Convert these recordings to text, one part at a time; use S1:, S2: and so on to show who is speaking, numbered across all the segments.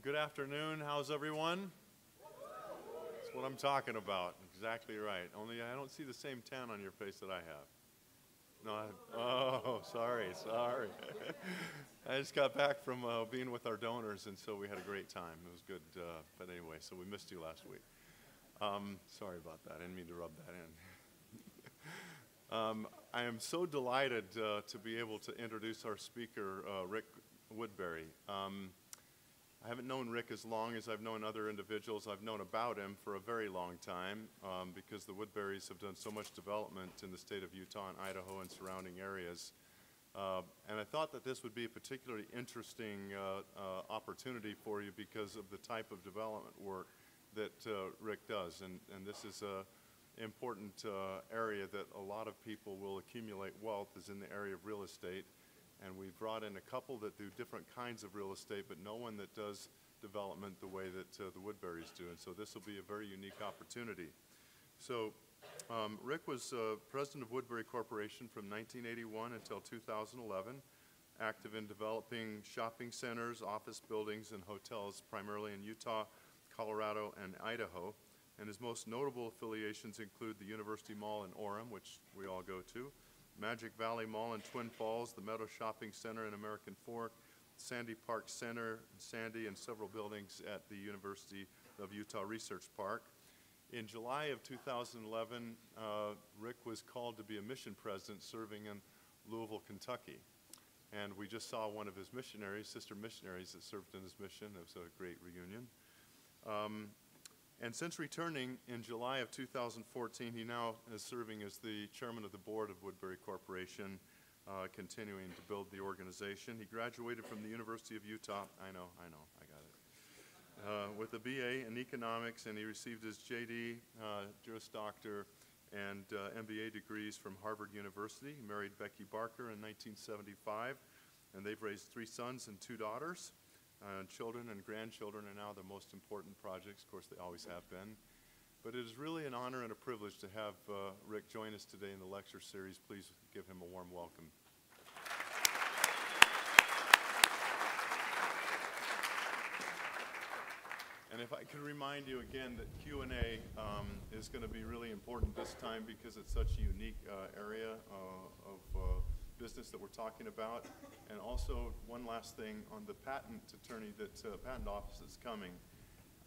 S1: Good afternoon. How's everyone? That's what I'm talking about. Exactly right. Only I don't see the same tan on your face that I have. No, oh, sorry. I just got back from being with our donors, and so we had a great time. It was good. But anyway, so we missed you last week. Sorry about that. I didn't mean to rub that in. I am so delighted to be able to introduce our speaker, Rick Woodbury. I haven't known Rick as long as I've known other individuals. I've known about him for a very long time because the Woodburys have done so much development in the state of Utah and Idaho and surrounding areas. And I thought that this would be a particularly interesting opportunity for you because of the type of development work that Rick does. And this is an important area that a lot of people will accumulate wealth is in the area of real estate. And we've brought in a couple that do different kinds of real estate, but no one that does development the way that the Woodburys do. And so this will be a very unique opportunity. So Rick was President of Woodbury Corporation from 1981 until 2011, active in developing shopping centers, office buildings, and hotels, primarily in Utah, Colorado, and Idaho. And his most notable affiliations include the University Mall in Orem, which we all go to, Magic Valley Mall in Twin Falls, the Meadows Shopping Center in American Fork, Sandy Park Center in Sandy, and several buildings at the University of Utah Research Park. In July of 2011, Rick was called to be a mission president serving in Louisville, Kentucky. And we just saw one of his missionaries, sister missionaries that served in his mission. It was a great reunion. And since returning in July of 2014, he now is serving as the chairman of the board of Woodbury Corporation, continuing to build the organization. He graduated from the University of Utah. I know, I got it. With a BA in economics, and he received his JD, Juris Doctor, and MBA degrees from Harvard University. He married Becky Barker in 1975, and they've raised 3 sons and 2 daughters. Children and grandchildren are now the most important projects. Of course, they always have been. But it is really an honor and a privilege to have Rick join us today in the lecture series. Please give him a warm welcome. And if I could remind you again that Q&A is going to be really important this time because it's such a unique area of business that we're talking about. And also, one last thing on the patent attorney that patent office is coming.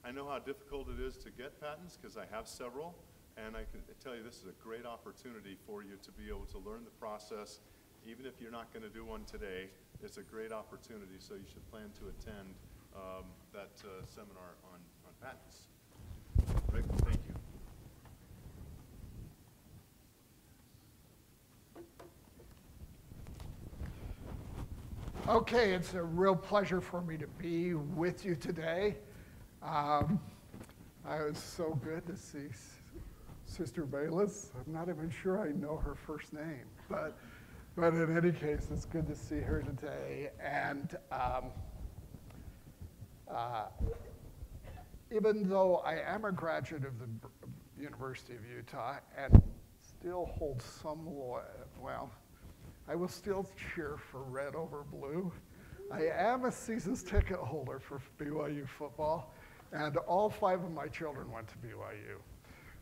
S1: I know how difficult it is to get patents because I have several, and I can tell you this is a great opportunity for you to be able to learn the process. Even if you're not going to do one today, it's a great opportunity, so you should plan to attend that seminar on patents. Rick, thank you.
S2: Okay, it's a real pleasure for me to be with you today. It was so good to see Sister Bayless. I'm not even sure I know her first name, but in any case, it's good to see her today. And even though I am a graduate of the University of Utah and still hold some I will still cheer for red over blue. I am a season's ticket holder for BYU football, and all 5 of my children went to BYU.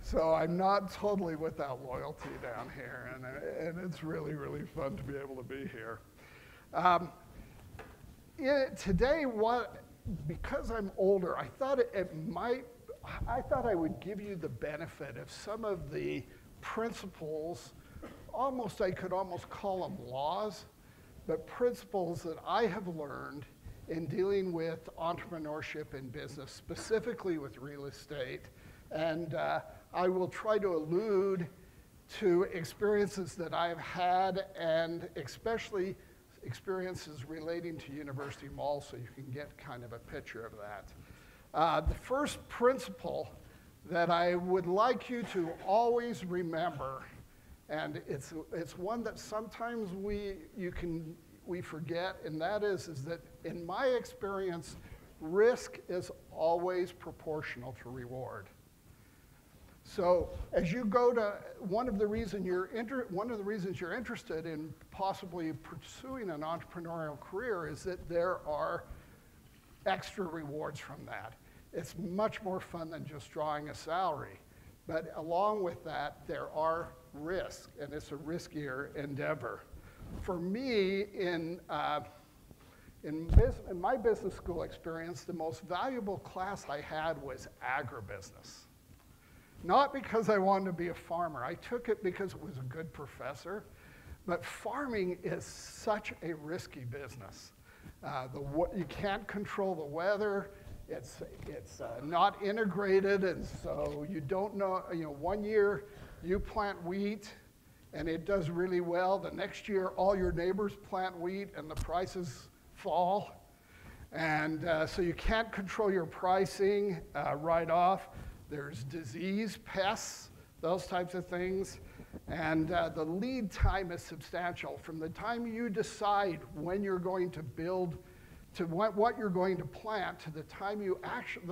S2: So I'm not totally without loyalty down here, and it's really, really fun to be able to be here. Today, because I'm older, I thought I would give you the benefit of some of the principles. I could almost call them laws, but principles that I have learned in dealing with entrepreneurship in business, specifically with real estate. And I will try to allude to experiences that I've had, and especially experiences relating to University Mall, so you can get kind of a picture of that. The first principle that I would like you to always remember, and it's one that sometimes we forget, and that is that in my experience, risk is always proportional to reward. So as you go to one of the reasons you're interested in possibly pursuing an entrepreneurial career is that there are extra rewards from that. It's much more fun than just drawing a salary. But along with that, there are risks, and it's a riskier endeavor. For me, in my business school experience, the most valuable class I had was agribusiness. Not because I wanted to be a farmer. I took it because it was a good professor. But farming is such a risky business. You can't control the weather. It's not integrated, and so you don't know. One year you plant wheat, and it does really well. The next year, all your neighbors plant wheat, and the prices fall. And so you can't control your pricing right off. There's disease, pests, those types of things. And the lead time is substantial. From the time you decide when you're going to build, to what you're going to plant, to the time you actually,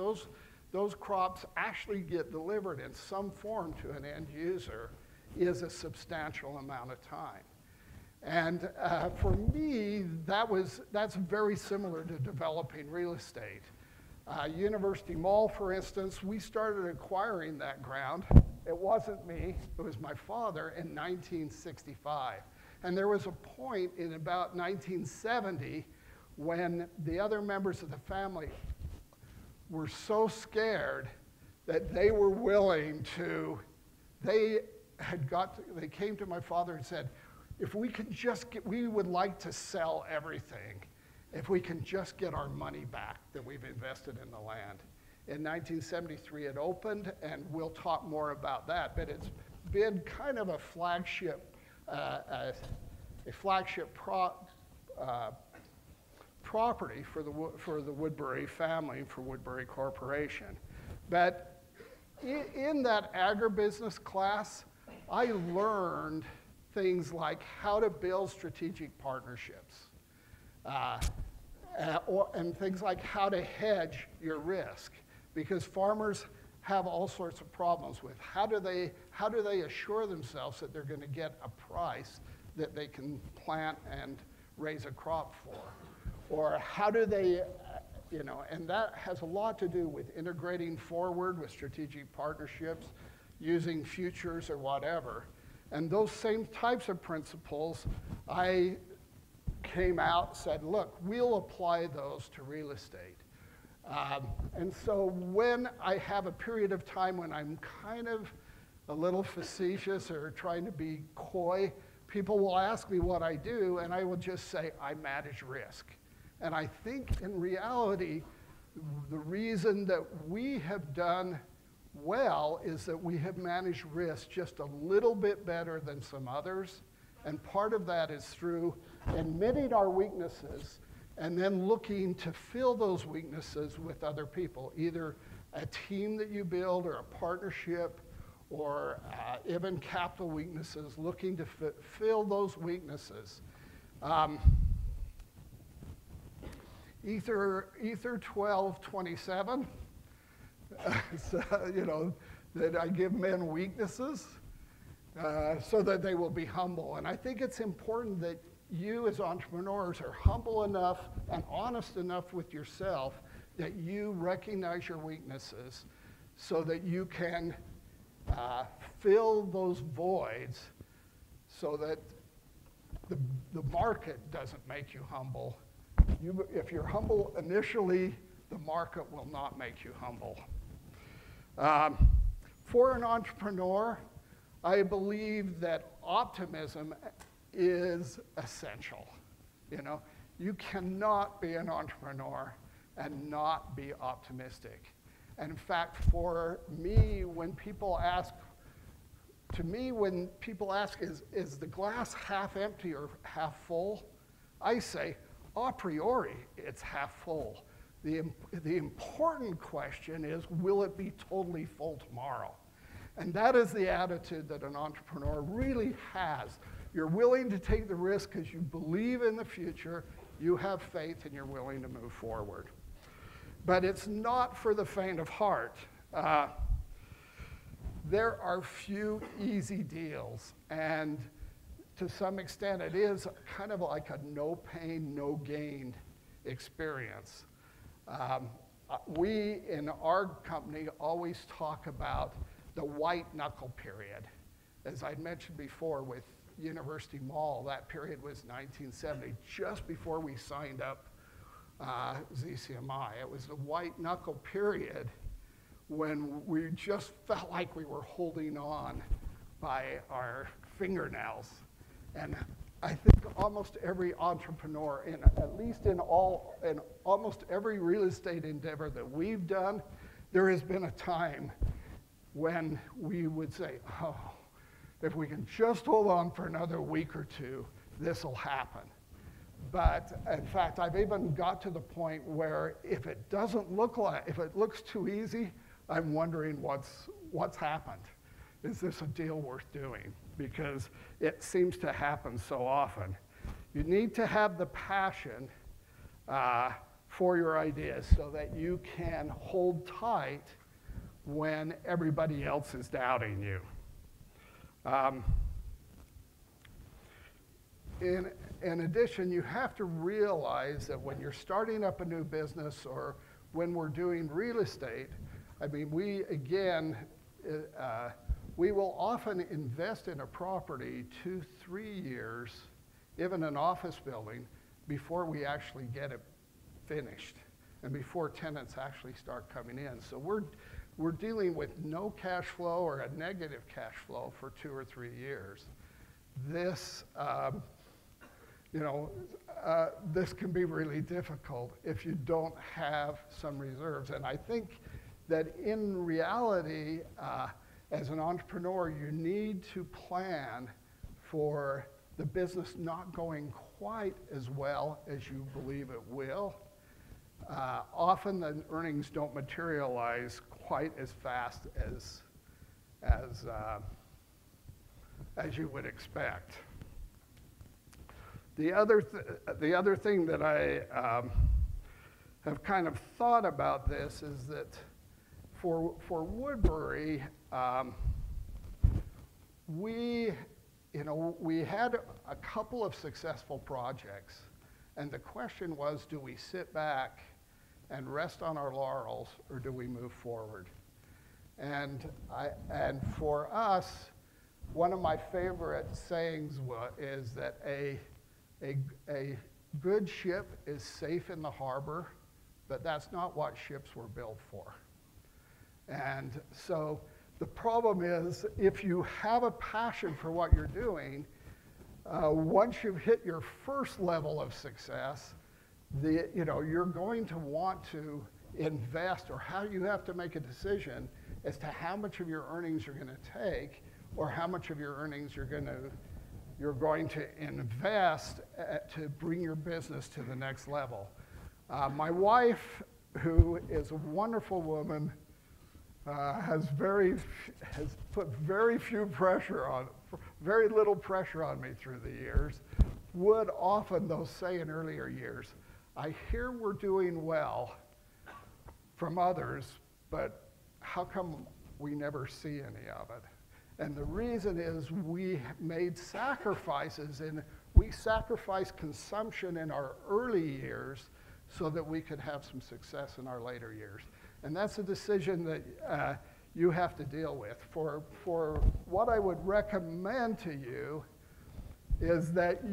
S2: those crops actually get delivered in some form to an end user is a substantial amount of time. And for me, that's very similar to developing real estate. University Mall, for instance, we started acquiring that ground. It wasn't me, it was my father in 1965. And there was a point in about 1970 when the other members of the family were so scared that they were willing to, they came to my father and said, if we could just we would like to sell everything if we can just get our money back that we've invested in the land. In 1973 it opened, and we'll talk more about that, but it's been kind of a flagship property for the Woodbury family, for Woodbury Corporation. But in that agribusiness class, I learned things like how to build strategic partnerships, and things like how to hedge your risk, because farmers have all sorts of problems with how do they assure themselves that they're going to get a price that they can plant and raise a crop for, or how do they, and that has a lot to do with integrating forward with strategic partnerships, using futures or whatever. And those same types of principles, I came out and said, look, we'll apply those to real estate. And so when I have a period of time when I'm kind of a little facetious or trying to be coy, people will ask me what I do, and I will just say, I manage risk. And I think in reality, the reason that we have done well is that we have managed risk just a little bit better than some others. And part of that is through admitting our weaknesses and then looking to fill those weaknesses with other people, either a team that you build or a partnership, or even capital weaknesses, looking to fill those weaknesses. Ether 12:27, so, that I give men weaknesses so that they will be humble. And I think it's important that you as entrepreneurs are humble enough and honest enough with yourself that you recognize your weaknesses so that you can fill those voids so that the market doesn't make you humble. If you're humble initially, the market will not make you humble. For an entrepreneur, I believe that optimism is essential. You cannot be an entrepreneur and not be optimistic. And in fact, for me, when people ask, is the glass half empty or half full? I say, a priori, it's half full. The important question is, will it be totally full tomorrow? And that is the attitude that an entrepreneur really has. You're willing to take the risk because you believe in the future, you have faith, and you're willing to move forward. But it's not for the faint of heart. There are few easy deals, and to some extent it is kind of like a no pain, no gain experience. We in our company always talk about the white knuckle period. As I mentioned before with University Mall, that period was 1970, just before we signed up ZCMI. It was the white knuckle period when we just felt like we were holding on by our fingernails. And I think almost every entrepreneur, at least in almost every real estate endeavor that we've done, there has been a time when we would say, oh, if we can just hold on for another week or two, this will happen. But in fact, I've even got to the point where if it looks too easy, I'm wondering what's happened. Is this a deal worth doing? Because it seems to happen so often. You need to have the passion for your ideas so that you can hold tight when everybody else is doubting you. In addition, you have to realize that when you're starting up a new business or when we're doing real estate, I mean, we will often invest in a property 2-3 years, even an office building, before we actually get it finished and before tenants actually start coming in. So we're dealing with no cash flow or a negative cash flow for 2 or 3 years. This, this can be really difficult if you don't have some reserves. And I think that in reality, as an entrepreneur, you need to plan for the business not going quite as well as you believe it will. Often the earnings don't materialize quite as fast as you would expect. The other thing that I have kind of thought about this is that for Woodbury, we had a couple of successful projects, and the question was, do we sit back and rest on our laurels, or do we move forward? And for us, one of my favorite sayings is that a good ship is safe in the harbor, but that's not what ships were built for. And so the problem is, if you have a passion for what you're doing, once you've hit your first level of success, you're going to want to invest, or how you have to make a decision as to how much of your earnings you're going to take, or how much of your earnings you're going to invest to bring your business to the next level. My wife, who is a wonderful woman, has put very little pressure on me through the years, would often, though, say in earlier years, I hear we're doing well from others, but how come we never see any of it? And the reason is we made sacrifices, and we sacrificed consumption in our early years so that we could have some success in our later years. And that's a decision that you have to deal with. For what I would recommend to you is that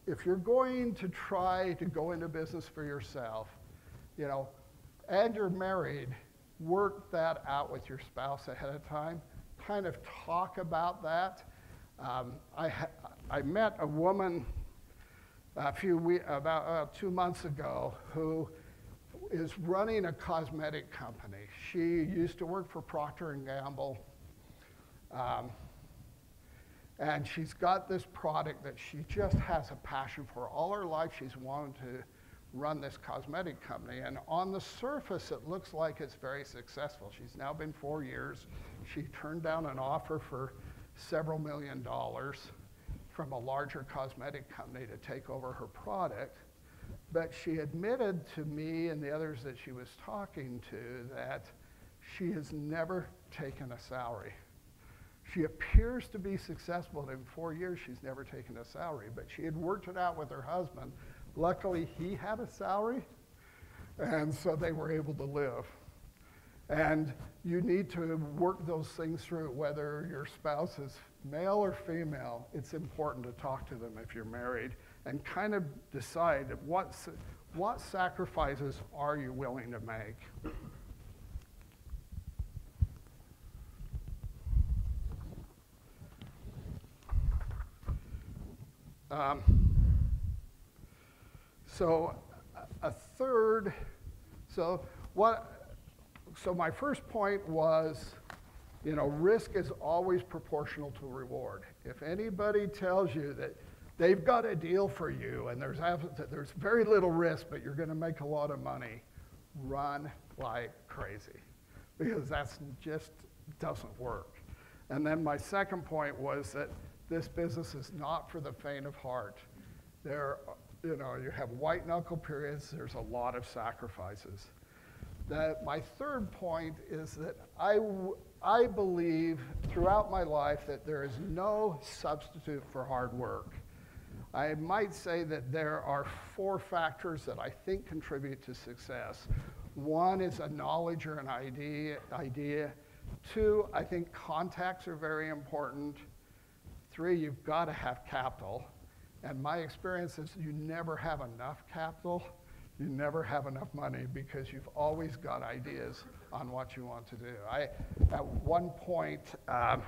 S2: if you're going to try to go into business for yourself, and you're married, work that out with your spouse ahead of time. Kind of talk about that. I met a woman about 2 months ago who is running a cosmetic company. She used to work for Procter & Gamble, and she's got this product that she just has a passion for. All her life she's wanted to run this cosmetic company, and on the surface it looks like it's very successful. She's now been 4 years. She turned down an offer for several $1 million from a larger cosmetic company to take over her product. But she admitted to me and the others that she was talking to that she has never taken a salary. She appears to be successful, and in 4 years she's never taken a salary, but she had worked it out with her husband. Luckily, he had a salary, And so they were able to live. And you need to work those things through, whether your spouse is male or female. It's important to talk to them if you're married and kind of decide what sacrifices are you willing to make. So my first point was, risk is always proportional to reward. If anybody tells you that they've got a deal for you and there's very little risk, but you're going to make a lot of money, run like crazy, because that just doesn't work. And then my second point was that this business is not for the faint of heart. You have white knuckle periods, there's a lot of sacrifices. My third point is that I believe throughout my life that there is no substitute for hard work. I might say that there are 4 factors that I think contribute to success. 1 is a knowledge or an idea. 2, I think contacts are very important. 3, you've got to have capital. And my experience is you never have enough capital. You never have enough money because you've always got ideas on what you want to do. At one point, on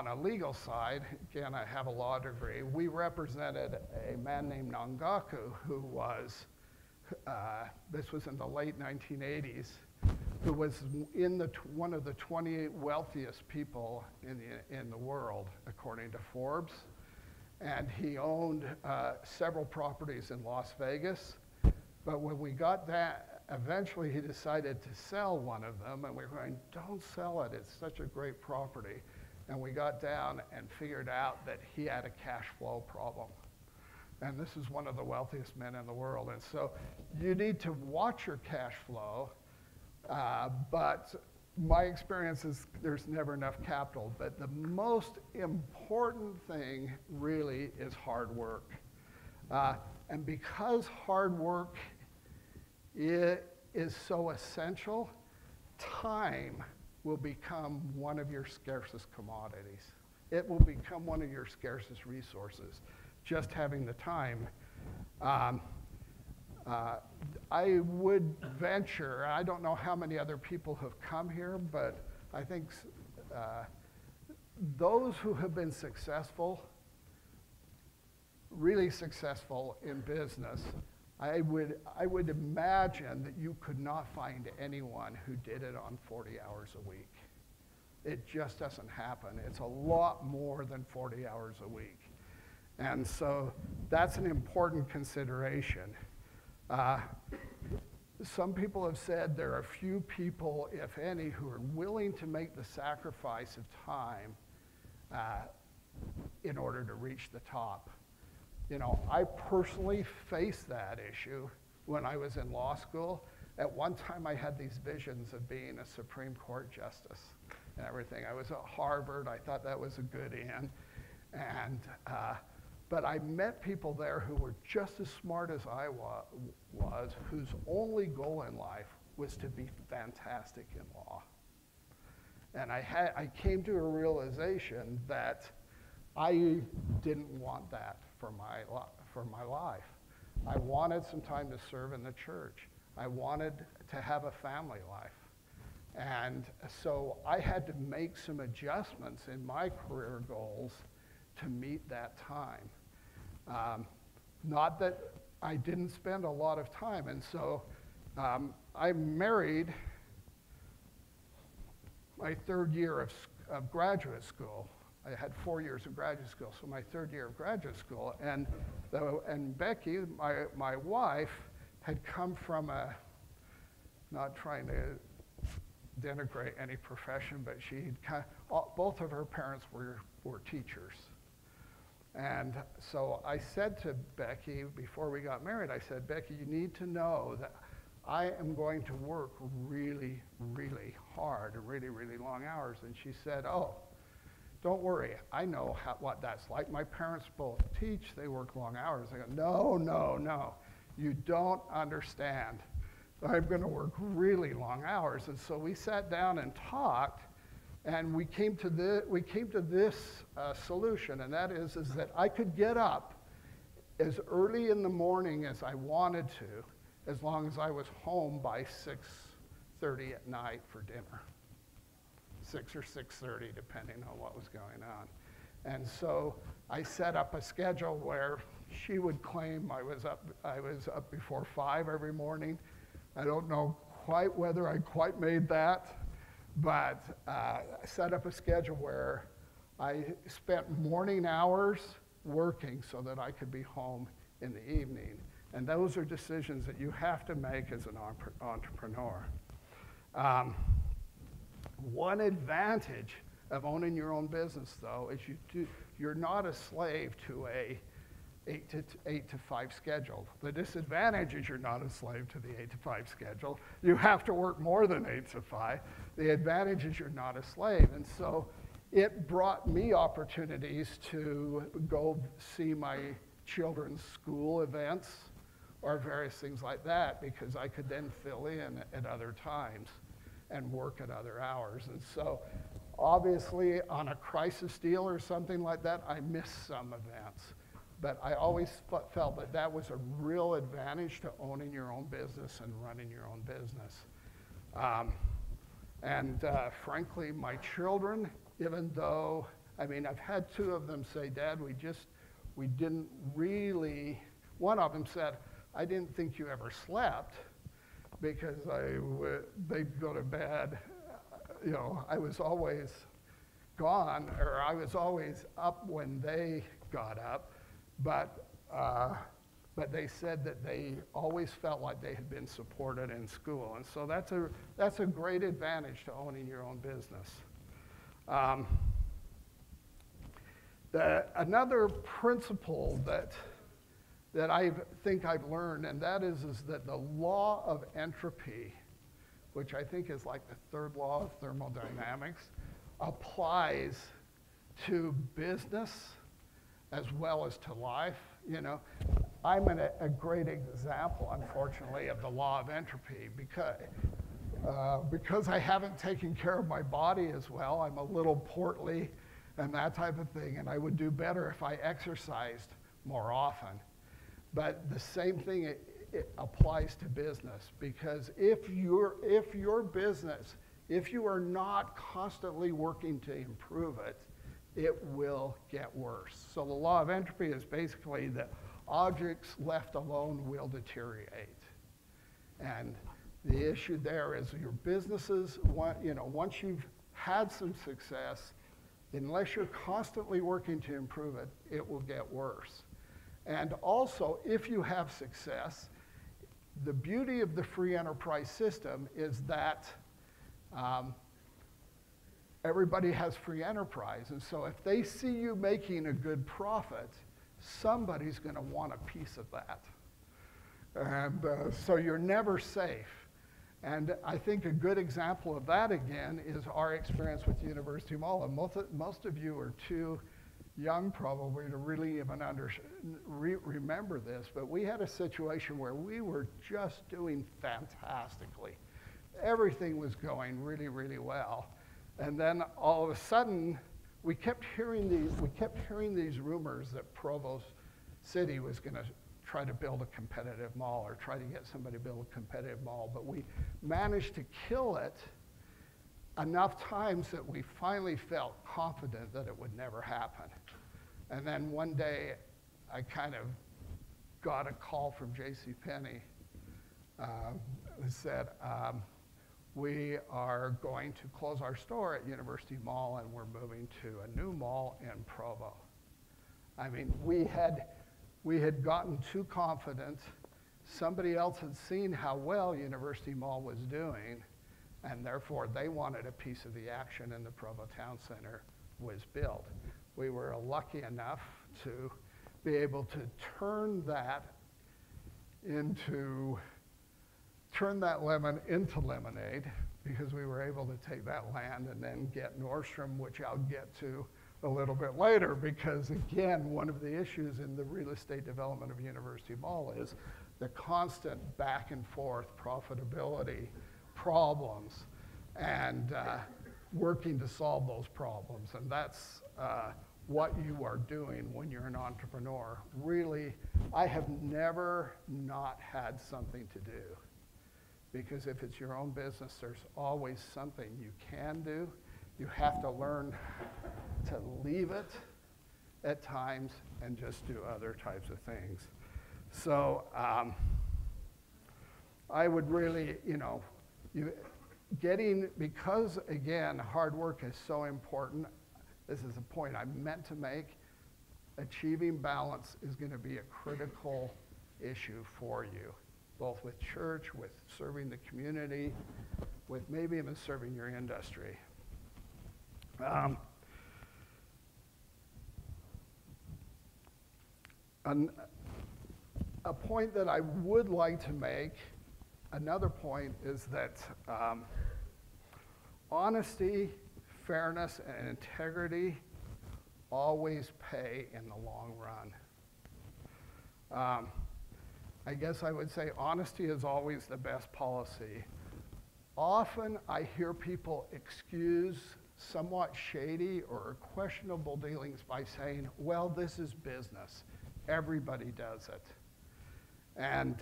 S2: a legal side, again, I have a law degree, we represented a man named Nangaku who was, this was in the late 1980s, who was one of the 28 wealthiest people in the world, according to Forbes. And he owned several properties in Las Vegas. But when we got that, eventually he decided to sell one of them, and we were going, don't sell it, it's such a great property. And we got down and figured out that he had a cash flow problem. And this is one of the wealthiest men in the world. And so you need to watch your cash flow, but my experience is there's never enough capital, but the most important thing really is hard work. And because hard work is so essential, time will become one of your scarcest commodities. It will become one of your scarcest resources, just having the time. I would venture, I don't know how many other people have come here, but I think those who have been successful, really successful in business, I would imagine that you could not find anyone who did it on 40 hours a week. It just doesn't happen. It's a lot more than 40 hours a week. And so that's an important consideration. Some people have said there are few people, if any, who are willing to make the sacrifice of time in order to reach the top. I personally faced that issue when I was in law school. At one time, I had these visions of being a Supreme Court justice and everything. I was at Harvard. I thought that was a good end. But I met people there who were just as smart as I was, whose only goal in life was to be fantastic in law. And I came to a realization that I didn't want that for my life. I wanted some time to serve in the church. I wanted to have a family life. And so I had to make some adjustments in my career goals to meet that time. Not that I didn't spend a lot of time. And so I married my third year of graduate school. I had 4 years of graduate school, so my third year of graduate school. And Becky, my wife, had come from not trying to denigrate any profession, but both of her parents were teachers. And so I said to Becky, before we got married, I said, Becky, you need to know that I am going to work really, really hard, really, really long hours. And she said, oh, don't worry, I know what that's like. My parents both teach, they work long hours. I go, no. You don't understand. I'm going to work really long hours. And so we sat down and talked, and we came to this solution, and that is that I could get up as early in the morning as I wanted to, as long as I was home by 6:30 at night for dinner. 6 or 6:30, depending on what was going on. And so I set up a schedule where she would claim I was up before 5 every morning. I don't know quite whether I quite made that, but I set up a schedule where I spent morning hours working so that I could be home in the evening. And those are decisions that you have to make as an entrepreneur. One advantage of owning your own business, though, is you're not a slave to a 8 to 5 schedule. The disadvantage is you're not a slave to the 8 to 5 schedule. You have to work more than 8 to 5. The advantage is you're not a slave. And so it brought me opportunities to go see my children's school events or various things like that, because I could then fill in at other times and work at other hours. And so obviously on a crisis deal or something like that, I missed some events. But I always felt that that was a real advantage to owning your own business and running your own business. Frankly, my children, even though, I mean, I've had 2 of them say, Dad, we didn't really, one of them said, I didn't think you ever slept, because they'd go to bed, you know, I was always gone, or I was always up when they got up, but they said that they always felt like they had been supported in school. And so that's a great advantage to owning your own business. Another principle that I think I've learned, and that is that the law of entropy, which I think is like the 3rd law of thermodynamics, applies to business as well as to life. You know, I'm a great example, unfortunately, of the law of entropy, because I haven't taken care of my body as well. I'm a little portly and that type of thing, and I would do better if I exercised more often. But the same thing it applies to business, because if your business, if you are not constantly working to improve it, it will get worse. So the law of entropy is basically that objects left alone will deteriorate. And the issue there is your businesses, you know, once you've had some success, unless you're constantly working to improve it, it will get worse. And also, if you have success, the beauty of the free enterprise system is that everybody has free enterprise. And so if they see you making a good profit, somebody's going to want a piece of that. And so you're never safe. And I think a good example of that, again, is our experience with University Mall. And most of you are too young probably to really even remember this, but we had a situation where we were just doing fantastically. Everything was going really, really well. And then all of a sudden, we kept hearing these rumors that Provo City was going to try to build a competitive mall or try to get somebody to build a competitive mall, but we managed to kill it enough times that we finally felt confident that it would never happen. And then one day, I kind of got a call from JCPenney that said, we are going to close our store at University Mall and we're moving to a new mall in Provo. I mean, we had gotten too confident. Somebody else had seen how well University Mall was doing, and therefore they wanted a piece of the action, and the Provo Town Center was built. We were lucky enough to be able to turn that lemon into lemonade, because we were able to take that land and then get Nordstrom, which I'll get to a little bit later, because again, one of the issues in the real estate development of University Mall is the constant back and forth profitability problems and working to solve those problems. And that's what you are doing when you're an entrepreneur. Really, I have never not had something to do. Because if it's your own business, there's always something you can do. You have to learn to leave it at times and just do other types of things. So I would really, because again, hard work is so important, this is a point I meant to make, achieving balance is going to be a critical issue for you, both with church, with serving the community, with maybe even serving your industry. A point that I would like to make, another point, is that honesty, fairness, and integrity always pay in the long run. I guess I would say honesty is always the best policy. Often I hear people excuse somewhat shady or questionable dealings by saying, well, this is business. Everybody does it. And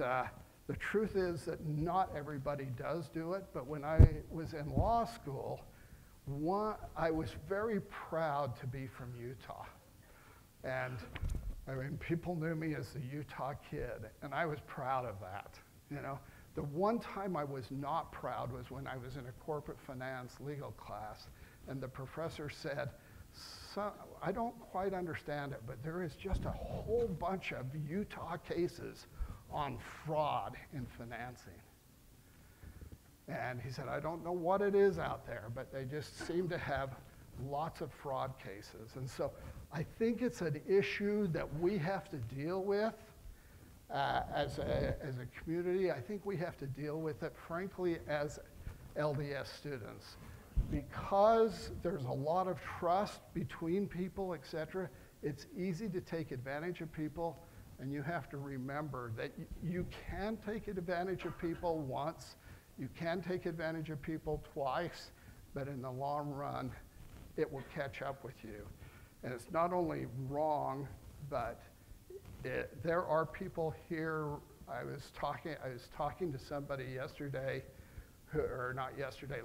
S2: the truth is that not everybody does do it, but when I was in law school, I was very proud to be from Utah. And I mean, people knew me as the Utah kid, and I was proud of that. The one time I was not proud was when I was in a corporate finance legal class, and the professor said, I don't quite understand it, but there is just a whole bunch of Utah cases on fraud in financing. And he said, I don't know what it is out there, but they just seem to have lots of fraud cases. And so I think it's an issue that we have to deal with as a community. I think we have to deal with it, frankly, as LDS students. Because there's a lot of trust between people, et cetera, it's easy to take advantage of people, and you have to remember that you can take advantage of people once, you can take advantage of people twice, but in the long run, it will catch up with you. And it's not only wrong, but there are people here. I was talking to somebody yesterday,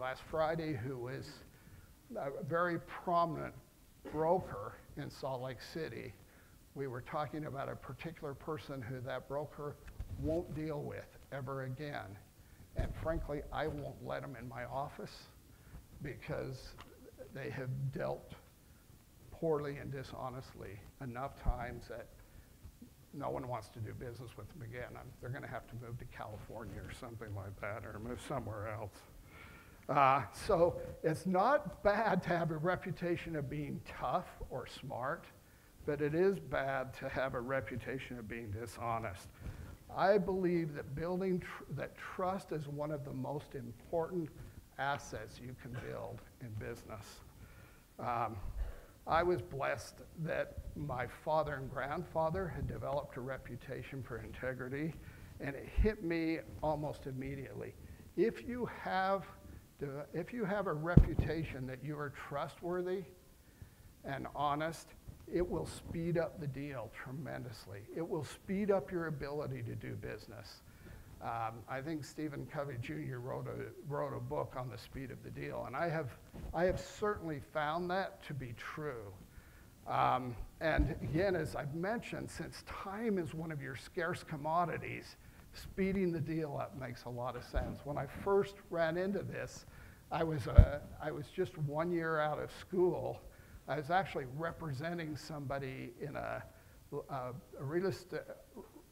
S2: last Friday, who was a very prominent broker in Salt Lake City. We were talking about a particular person who that broker won't deal with ever again. And frankly, I won't let them in my office because they have dealt poorly and dishonestly enough times that no one wants to do business with them again. They're going to have to move to California or something like that, or move somewhere else. So it's not bad to have a reputation of being tough or smart, but it is bad to have a reputation of being dishonest. I believe that that trust is one of the most important assets you can build in business. I was blessed that my father and grandfather had developed a reputation for integrity, and it hit me almost immediately. If you have a reputation that you are trustworthy and honest, it will speed up the deal tremendously. It will speed up your ability to do business. I think Stephen Covey Jr. wrote a book on the speed of the deal, and I have certainly found that to be true. And again, as I've mentioned, since time is one of your scarce commodities, speeding the deal up makes a lot of sense. When I first ran into this, I was just 1 year out of school. I was actually representing somebody in a real estate,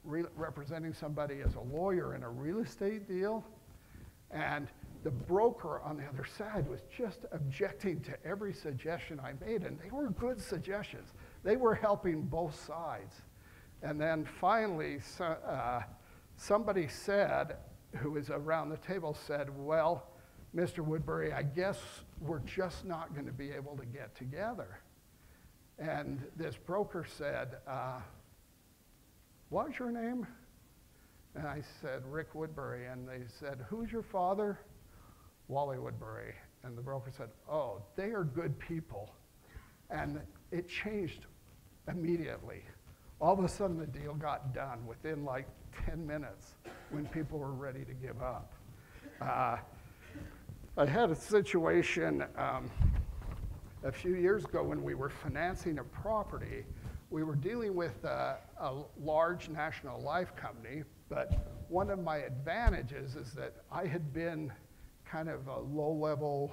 S2: representing somebody as a lawyer in a real estate deal, and the broker on the other side was just objecting to every suggestion I made, and they were good suggestions. They were helping both sides. And then finally, somebody said, who was around the table, said, well, Mr. Woodbury, I guess we're just not going to be able to get together. And this broker said, what's your name? And I said, Rick Woodbury. And they said, who's your father? Wally Woodbury. And the broker said, oh, they are good people. And it changed immediately. All of a sudden, the deal got done within like 10 minutes when people were ready to give up. I had a situation a few years ago when we were financing a property. We were dealing with a large national life company, but one of my advantages is that I had been kind of a low-level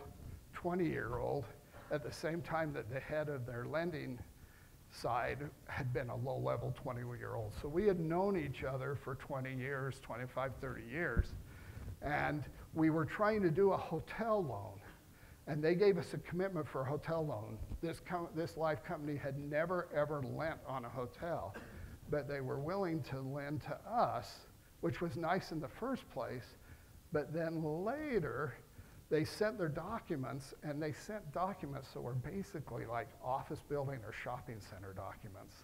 S2: 20-year-old at the same time that the head of their lending side had been a low-level 20-year-old. So we had known each other for 20 years, 25, 30 years, and we were trying to do a hotel loan. And they gave us a commitment for a hotel loan. This life company had never, ever lent on a hotel, but they were willing to lend to us, which was nice in the first place. But then later, they sent their documents, and they sent documents that were basically like office building or shopping center documents.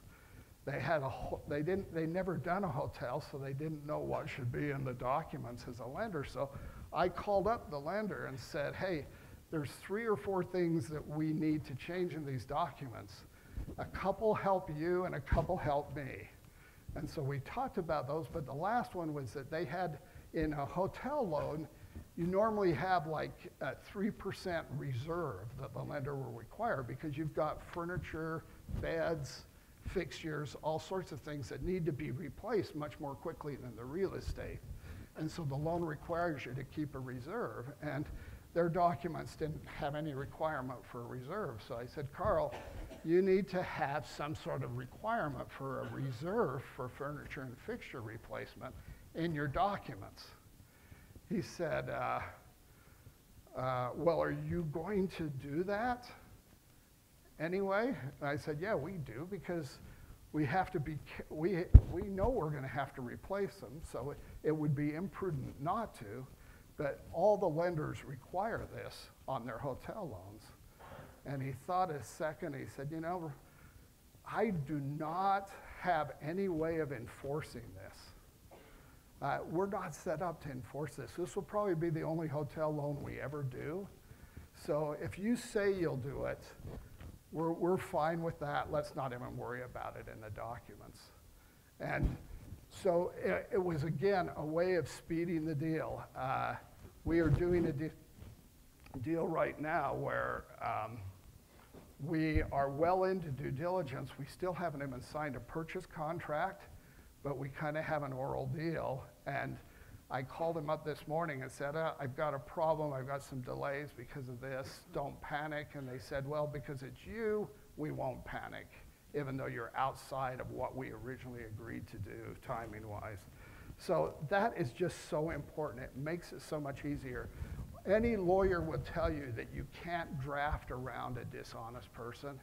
S2: They had they never done a hotel, so they didn't know what should be in the documents as a lender. So I called up the lender and said, hey, there's 3 or 4 things that we need to change in these documents. A couple help you and a couple help me. And so we talked about those, but the last one was that they had, in a hotel loan, you normally have like a 3% reserve that the lender will require because you've got furniture, beds, fixtures, all sorts of things that need to be replaced much more quickly than the real estate. And so the loan requires you to keep a reserve. And their documents didn't have any requirement for a reserve. So I said, Carl, you need to have some sort of requirement for a reserve for furniture and fixture replacement in your documents. He said, well, are you going to do that anyway? And I said, yeah, we do, because we have to be, we know we're going to have to replace them, so it would be imprudent not to. But all the lenders require this on their hotel loans. And he thought a second, he said, you know, I do not have any way of enforcing this. We're not set up to enforce this. This will probably be the only hotel loan we ever do. So if you say you'll do it, we're fine with that. Let's not even worry about it in the documents. And so it was, again, a way of speeding the deal. We are doing a deal right now where we are well into due diligence. We still haven't even signed a purchase contract, but we kind of have an oral deal. And I called him up this morning and said, I've got a problem. I've got some delays because of this. Don't panic. And they said, well, because it's you, we won't panic, even though you're outside of what we originally agreed to do timing-wise. So that is just so important. It makes it so much easier. Any lawyer will tell you that you can't draft around a dishonest person,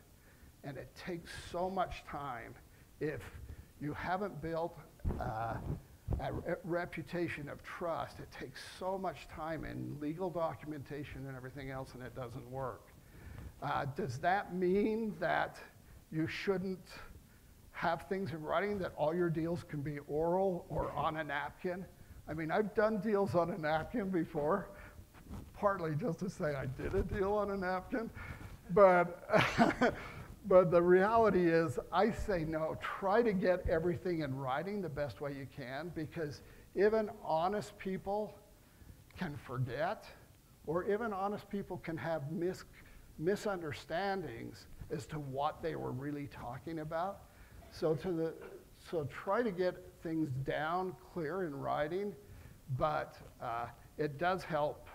S2: and it takes so much time. If you haven't built a reputation of trust, it takes so much time in legal documentation and everything else, and it doesn't work. Does that mean that you shouldn't have things in writing, that all your deals can be oral or on a napkin? I mean, I've done deals on a napkin before, partly just to say I did a deal on a napkin, but, but the reality is I say no, try to get everything in writing the best way you can, because even honest people can forget, or even honest people can have misunderstandings as to what they were really talking about. So try to get things down clear in writing, but it does help,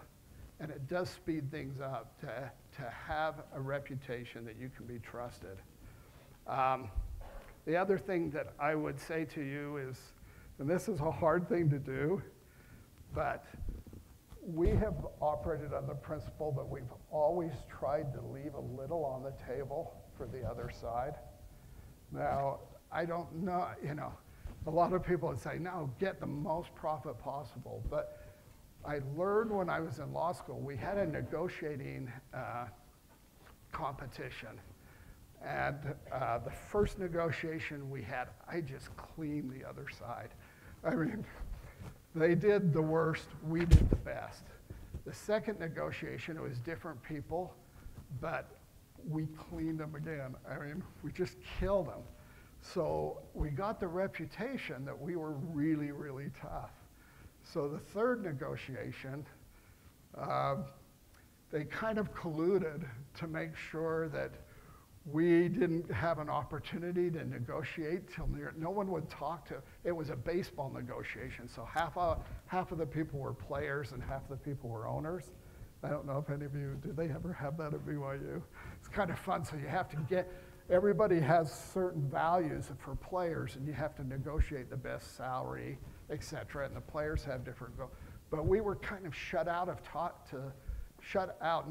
S2: and it does speed things up to have a reputation that you can be trusted. The other thing that I would say to you is, and this is a hard thing to do, but we have operated on the principle that we've always tried to leave a little on the table for the other side. Now, I don't know, you know, a lot of people would say, no, get the most profit possible. But I learned when I was in law school, we had a negotiating competition. And the first negotiation we had, I just cleaned the other side. I mean, They did the worst, we did the best. The second negotiation, it was different people, but we cleaned them again. I mean, we just killed them. So we got the reputation that we were really, really tough. So the third negotiation, they kind of colluded to make sure that we didn't have an opportunity to negotiate till no one would talk to. It was a baseball negotiation, so half of the people were players and half of the people were owners. I don't know if any of you, did they ever have that at BYU? It's kind of fun, so you have to get, everybody has certain values for players and you have to negotiate the best salary, et cetera, and the players have different goals. But we were kind of shut out.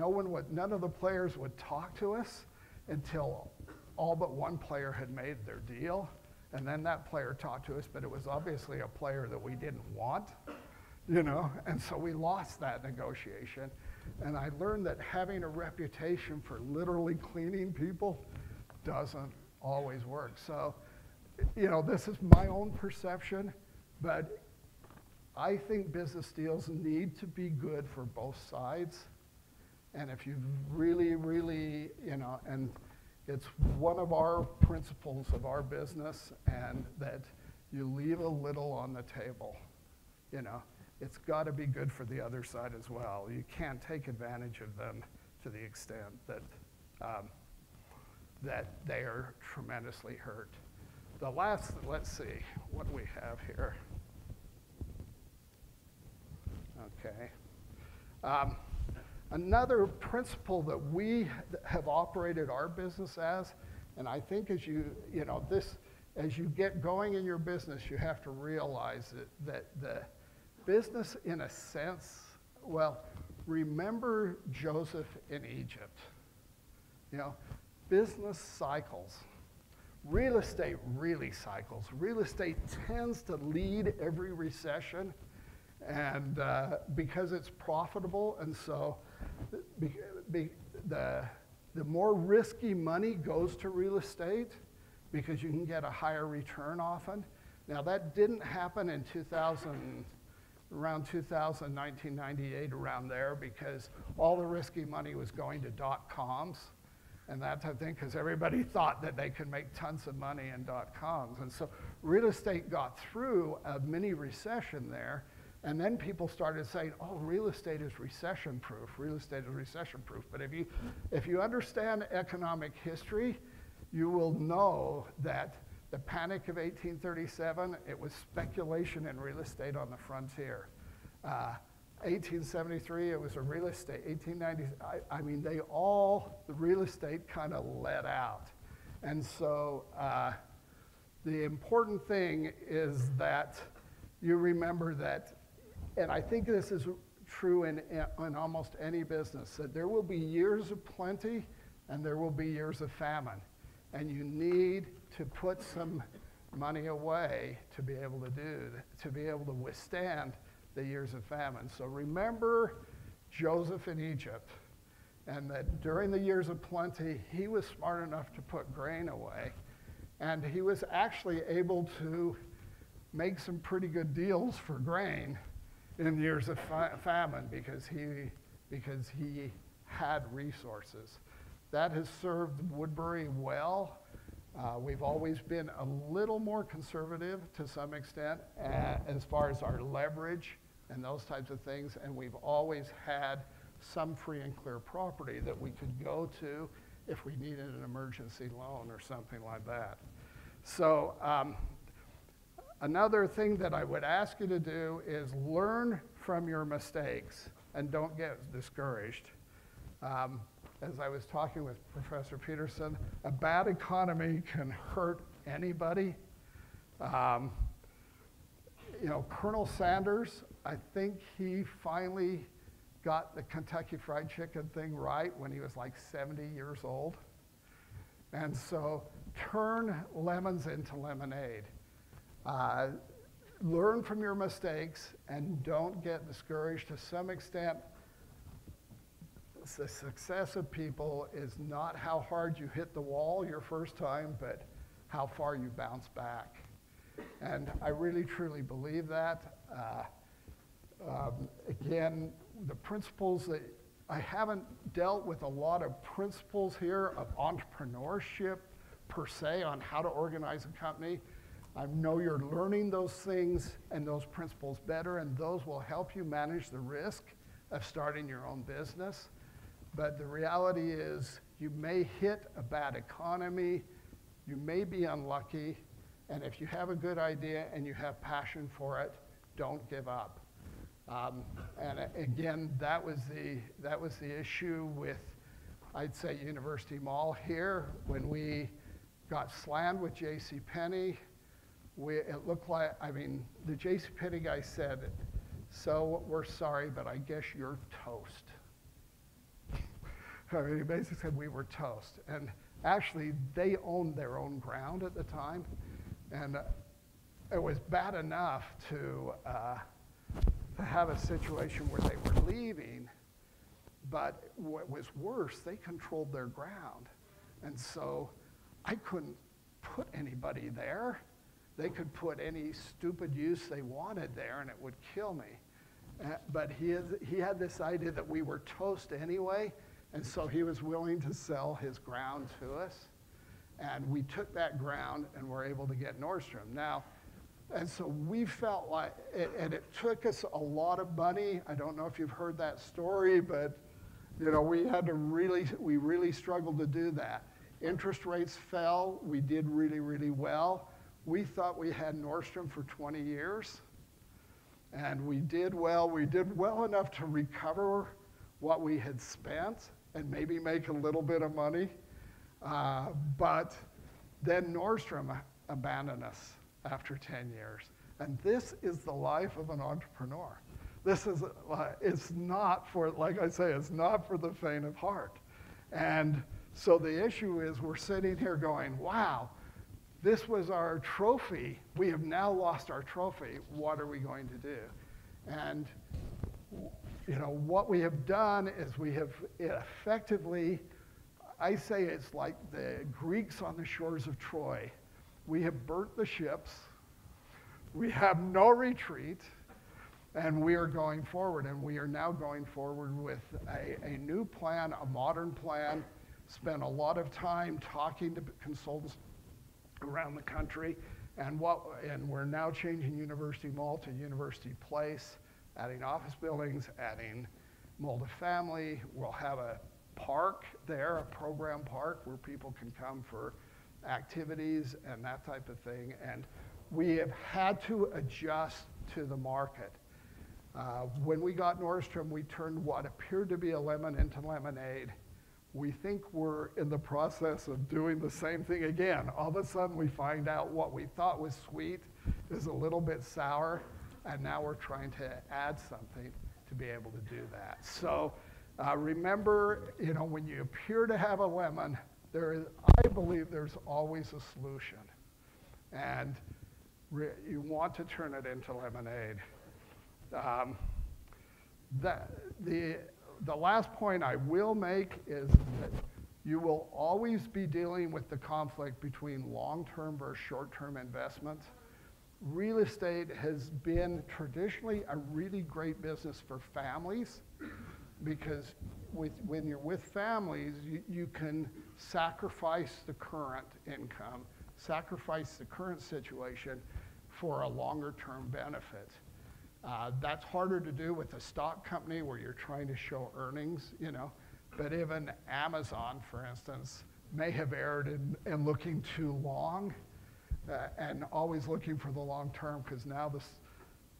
S2: None of the players would talk to us until all but one player had made their deal. And then that player talked to us, but it was obviously a player that we didn't want, you know? And so we lost that negotiation. And I learned that having a reputation for literally cleaning people doesn't always work. So, you know, this is my own perception, but I think business deals need to be good for both sides. And if you really, really, you know, and it's one of our principles of our business, and that you leave a little on the table, you know, it's got to be good for the other side as well. You can't take advantage of them to the extent that, that they are tremendously hurt. The last, let's see, what do we have here? Okay. Another principle that we have operated our business as, and I think as you get going in your business, you have to realize that the business, in a sense, well, remember Joseph in Egypt. You know, business cycles. Real estate really cycles. Real estate tends to lead every recession, and because it's profitable, and so the more risky money goes to real estate because you can get a higher return often. Now that didn't happen in around 2000, 1998, around there, because all the risky money was going to .coms and that type of thing, because everybody thought that they could make tons of money in .coms. And so real estate got through a mini recession there. And then people started saying, oh, real estate is recession-proof. Real estate is recession-proof. But if you understand economic history, you will know that the panic of 1837, it was speculation in real estate on the frontier. 1873, it was a real estate. 1890, I mean, the real estate kind of let out. And so the important thing is that you remember that, and I think this is true in almost any business, that there will be years of plenty and there will be years of famine. And you need to put some money away to be able to withstand the years of famine. So remember Joseph in Egypt, and that during the years of plenty, he was smart enough to put grain away. And he was actually able to make some pretty good deals for grain in years of famine because he had resources. That has served Woodbury well. We've always been a little more conservative to some extent as far as our leverage and those types of things, and we've always had some free and clear property that we could go to if we needed an emergency loan or something like that. So another thing that I would ask you to do is learn from your mistakes and don't get discouraged. As I was talking with Professor Peterson, a bad economy can hurt anybody. You know, Colonel Sanders, I think he finally got the Kentucky Fried Chicken thing right when he was like 70 years old. And so turn lemons into lemonade. Learn from your mistakes and don't get discouraged. To some extent, the success of people is not how hard you hit the wall your first time, but how far you bounce back. And I really, truly believe that. Again, the principles that I haven't dealt with a lot of principles here of entrepreneurship per se on how to organize a company. I know you're learning those things and those principles better, and those will help you manage the risk of starting your own business. But the reality is you may hit a bad economy, you may be unlucky, and if you have a good idea and you have passion for it, don't give up. And again, that was the issue with, I'd say, University Mall here. When we got slammed with JCPenney, it looked like, I mean, the JCPenney guy said, so we're sorry, but I guess you're toast. I mean, he basically said we were toast. And actually, they owned their own ground at the time. And it was bad enough to have a situation where they were leaving, but what was worse, they controlled their ground. And so I couldn't put anybody there. They could put any stupid use they wanted there and it would kill me. But he had this idea that we were toast anyway, and so he was willing to sell his ground to us. And we took that ground and were able to get Nordstrom. Now, and so we felt like, and it took us a lot of money. I don't know if you've heard that story, but you know, we really struggled to do that. Interest rates fell. We did really, really well. We thought we had Nordstrom for 20 years, and we did well. We did well enough to recover what we had spent and maybe make a little bit of money. But then Nordstrom abandoned us after 10 years. And this is the life of an entrepreneur. This is, it's not for, like I say, it's not for the faint of heart. And so the issue is we're sitting here going, wow, this was our trophy. We have now lost our trophy. What are we going to do? And you know, what we have done is we have effectively, I say it's like the Greeks on the shores of Troy. We have burnt the ships, we have no retreat, and we are going forward. And we are now going forward with a new plan, a modern plan. Spent a lot of time talking to consultants around the country, and we're now changing University Mall to University Place, adding office buildings, adding multifamily. We'll have a park there, a program park where people can come for activities and that type of thing. And we have had to adjust to the market. When we got Nordstrom, we turned what appeared to be a lemon into lemonade. We think we're in the process of doing the same thing again. All of a sudden, we find out what we thought was sweet is a little bit sour, and now we're trying to add something to be able to do that. So remember, you know, when you appear to have a lemon, I believe there's always a solution. And you want to turn it into lemonade. The last point I will make is that you will always be dealing with the conflict between long-term versus short-term investments. Real estate has been traditionally a really great business for families because when you're with families, you can sacrifice the current income, sacrifice the current situation for a longer-term benefit. That's harder to do with a stock company where you're trying to show earnings, you know. But even Amazon, for instance, may have erred in looking too long and always looking for the long term, because now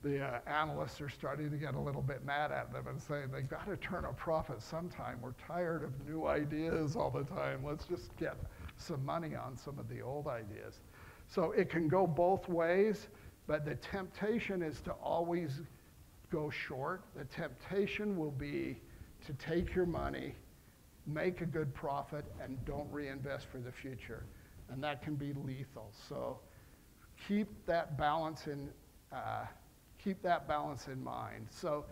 S2: the analysts are starting to get a little bit mad at them and saying they've got to turn a profit sometime. We're tired of new ideas all the time. Let's just get some money on some of the old ideas. So it can go both ways, but the temptation is to always go short. The temptation will be to take your money, make a good profit, and don't reinvest for the future. And that can be lethal. So keep that balance in mind. So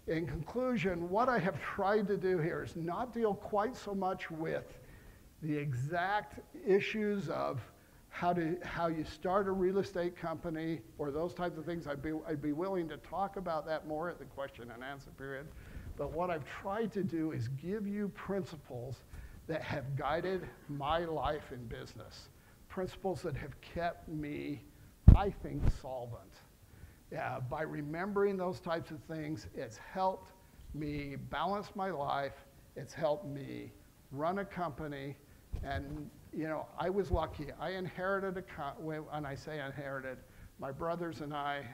S2: in conclusion, what I have tried to do here is not deal quite so much with the exact issues of how you start a real estate company or those types of things. I'd be willing to talk about that more at the question and answer period. But what I've tried to do is give you principles that have guided my life in business, principles that have kept me, I think, solvent. By remembering those types of things, it's helped me balance my life. It's helped me run a company. And, you know, I was lucky. I inherited when I say inherited, my brothers and I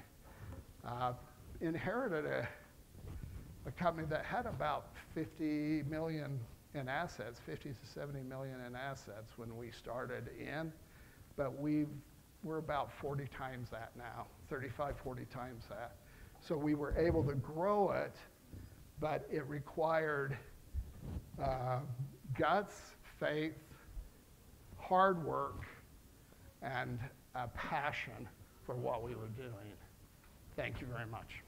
S2: inherited a company that had about 50 million in assets, 50 to 70 million in assets when we started in, but we're about 40 times that now, 35, 40 times that. So we were able to grow it, but it required guts, faith, hard work, and a passion for what we were doing. Thank you very much.